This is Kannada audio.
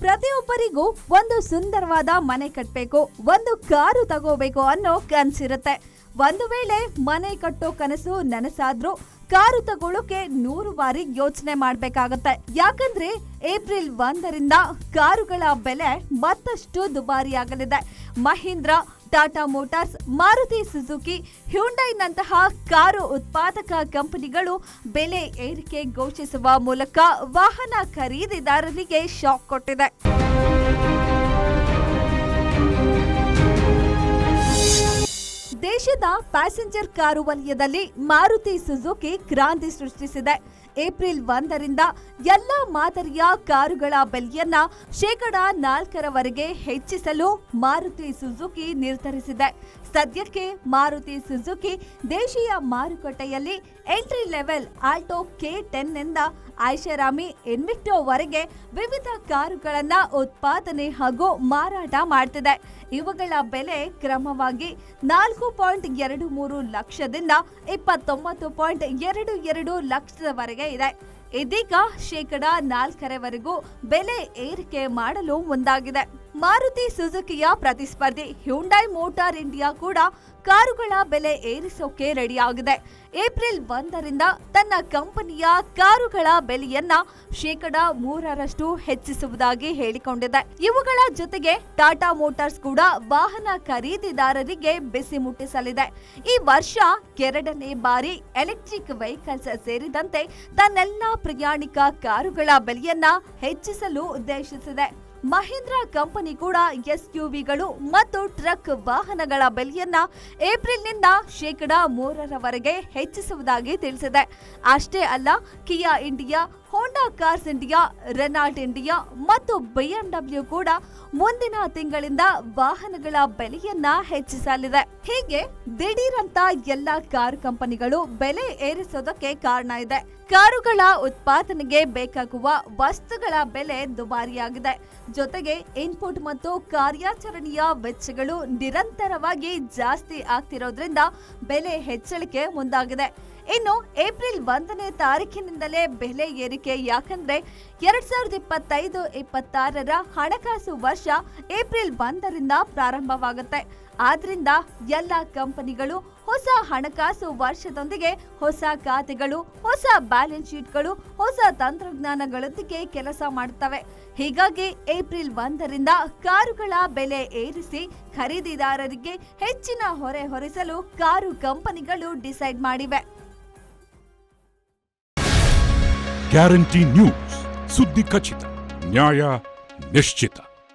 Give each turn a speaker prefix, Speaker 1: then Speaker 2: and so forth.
Speaker 1: ಪ್ರತಿಯೊಬ್ಬರಿಗೂ ಒಂದು ಸುಂದರವಾದ ಮನೆ ಕಟ್ಟಬೇಕು, ಒಂದು ಕಾರು ತಗೋಬೇಕು ಅನ್ನೋ ಕನಸಿರುತ್ತೆ. ಒಂದು ವೇಳೆ ಮನೆ ಕಟ್ಟೋ ಕನಸು ನನಸಾದ್ರೂ ಕಾರು ತಗೊಳ್ಳೋಕೆ 100 ಬಾರಿ ಯೋಚನೆ ಮಾಡ್ಬೇಕಾಗತ್ತೆ. ಯಾಕಂದ್ರೆ ಏಪ್ರಿಲ್ 1ರಿಂದ ಕಾರುಗಳ ಬೆಲೆ ಮತ್ತಷ್ಟು ದುಬಾರಿಯಾಗಲಿದೆ. ಮಹೀಂದ್ರ, ಟಾಟಾ ಮೋಟಾರ್ಸ್, ಮಾರುತಿ ಸುಜುಕಿ, ಹ್ಯುಂಡೈನಂತಹ ಕಾರು ಉತ್ಪಾದಕ ಕಂಪನಿಗಳು ಬೆಲೆ ಏರಿಕೆ ಘೋಷಿಸುವ ಮೂಲಕ ವಾಹನ ಖರೀದಿದಾರರಿಗೆ ಶಾಕ್ ಕೊಟ್ಟಿದೆ. ದೇಶದ ಪ್ಯಾಸೆಂಜರ್ ಕಾರು ವಲಯದಲ್ಲಿ ಮಾರುತಿ ಸುಜುಕಿ ಕ್ರಾಂತಿ ಸೃಷ್ಟಿಸಿದೆ. ಏಪ್ರಿಲ್ 1ರಿಂದ ಎಲ್ಲ ಮಾದರಿಯ ಕಾರುಗಳ ಬೆಲೆಯನ್ನ 4% ಹೆಚ್ಚಿಸಲು ಮಾರುತಿ ಸುಜುಕಿ ನಿರ್ಧರಿಸಿದೆ. ಸದ್ಯಕ್ಕೆ ಮಾರುತಿ ಸುಜುಕಿ ದೇಶೀಯ ಮಾರುಕಟ್ಟೆಯಲ್ಲಿ ಎಂಟ್ರಿ ಲೆವೆಲ್ ಆಲ್ಟೋ K10 ನಿಂದ ಐಷಾರಾಮಿ ಇನ್ವಿಕ್ಟೋವರೆಗೆ ವಿವಿಧ ಕಾರುಗಳನ್ನ ಉತ್ಪಾದನೆ ಹಾಗೂ ಮಾರಾಟ ಮಾಡ್ತಿದೆ. ಇವುಗಳ ಬೆಲೆ ಕ್ರಮವಾಗಿ 4.23 ಲಕ್ಷದಿಂದ 29.22 ಲಕ್ಷದವರೆಗೆ ಇದೆ. ಇದೀಗ 4% ಬೆಲೆ ಏರಿಕೆ ಮಾಡಲು ಮುಂದಾಗಿದೆ. ಮಾರುತಿ ಸುಜುಕಿಯ ಪ್ರತಿಸ್ಪರ್ಧಿ ಹ್ಯುಂಡೈ ಮೋಟಾರ್ ಇಂಡಿಯಾ ಕೂಡ ಕಾರುಗಳ ಬೆಲೆ ಏರಿಸೋಕೆ ರೆಡಿಯಾಗಿದೆ. ಏಪ್ರಿಲ್ 1ರಿಂದ ತನ್ನ ಕಂಪನಿಯ ಕಾರುಗಳ ಬೆಲೆಯನ್ನ 3% ಹೆಚ್ಚಿಸುವುದಾಗಿ ಹೇಳಿಕೊಂಡಿದೆ. ಇವುಗಳ ಜೊತೆಗೆ ಟಾಟಾ ಮೋಟಾರ್ಸ್ ಕೂಡ ವಾಹನ ಖರೀದಿದಾರರಿಗೆ ಬಿಸಿ ಮುಟ್ಟಿಸಲಿದೆ. ಈ ವರ್ಷ 2ನೇ ಬಾರಿ ಎಲೆಕ್ಟ್ರಿಕ್ ವೆಹಿಕಲ್ಸ್ ಸೇರಿದಂತೆ ತನ್ನೆಲ್ಲ ಪ್ರಯಾಣಿಕ ಕಾರುಗಳ ಬೆಲೆಯನ್ನ ಹೆಚ್ಚಿಸಲು ಉದ್ದೇಶಿಸಿದೆ. ಮಹೀಂದ್ರ ಕಂಪನಿ ಕೂಡ ಎಸ್ಯುವಿಗಳು ಮತ್ತು ಟ್ರಕ್ ವಾಹನಗಳ ಬೆಲೆಯನ್ನ ಏಪ್ರಿಲ್ನಿಂದ 3% ಹೆಚ್ಚಿಸುವುದಾಗಿ ತಿಳಿಸಿದೆ. ಅಷ್ಟೇ ಅಲ್ಲ, ಕಿಯಾ ಇಂಡಿಯಾ, ಹೋಂಡಾ ಕಾರ್ಸ್ ಇಂಡಿಯಾ, ರೆನಾಲ್ಟ್ ಇಂಡಿಯಾ ಮತ್ತು BMW ಕೂಡ ಮುಂದಿನ ತಿಂಗಳಿಂದ ವಾಹನಗಳ ಬೆಲೆಯನ್ನ ಹೆಚ್ಚಿಸಲಿದೆ. ಹೀಗೆ ದಿಢೀರಂತ ಎಲ್ಲ ಕಾರು ಕಂಪನಿಗಳು ಬೆಲೆ ಏರಿಸೋದಕ್ಕೆ ಕಾರಣ ಇದೆ. ಕಾರುಗಳ ಉತ್ಪಾದನೆಗೆ ಬೇಕಾಗುವ ವಸ್ತುಗಳ ಬೆಲೆ ದುಬಾರಿಯಾಗಿದೆ. ಜೊತೆಗೆ ಇನ್ಪುಟ್ ಮತ್ತು ಕಾರ್ಯಾಚರಣೆಯ ವೆಚ್ಚಗಳು ನಿರಂತರವಾಗಿ ಜಾಸ್ತಿ ಆಗ್ತಿರೋದ್ರಿಂದ ಬೆಲೆ ಹೆಚ್ಚಳಿಕೆ ಮುಂದಾಗಿದೆ. ಇನ್ನು ಏಪ್ರಿಲ್ 1ನೇ ತಾರೀಕಿನಿಂದಲೇ ಬೆಲೆ ಏರಿಕೆ. ಯಾಕಂದ್ರೆ 2025-26ರ ಹಣಕಾಸು ವರ್ಷ ಏಪ್ರಿಲ್ 1ರಿಂದ ಪ್ರಾರಂಭವಾಗುತ್ತೆ. ಆದ್ರಿಂದ ಎಲ್ಲ ಕಂಪನಿಗಳು ಹೊಸ ಹಣಕಾಸು ವರ್ಷದೊಂದಿಗೆ ಹೊಸ ಖಾತೆಗಳು, ಹೊಸ ಬ್ಯಾಲೆನ್ಸ್ ಶೀಟ್ಗಳು, ಹೊಸ ತಂತ್ರಜ್ಞಾನಗಳೊಂದಿಗೆ ಕೆಲಸ ಮಾಡುತ್ತವೆ. ಹೀಗಾಗಿ ಏಪ್ರಿಲ್ 1ರಿಂದ ಕಾರುಗಳ ಬೆಲೆ ಏರಿಸಿ ಖರೀದಿದಾರರಿಗೆ ಹೆಚ್ಚಿನ ಹೊರೆ ಹೊರಿಸಲು ಕಾರು ಕಂಪನಿಗಳು ಡಿಸೈಡ್ ಮಾಡಿವೆ.
Speaker 2: ಗ್ಯಾರಂಟಿ ನ್ಯೂಸ್, ಸುದ್ದಿ ಖಚಿತ, ನ್ಯಾಯ ನಿಶ್ಚಿತ.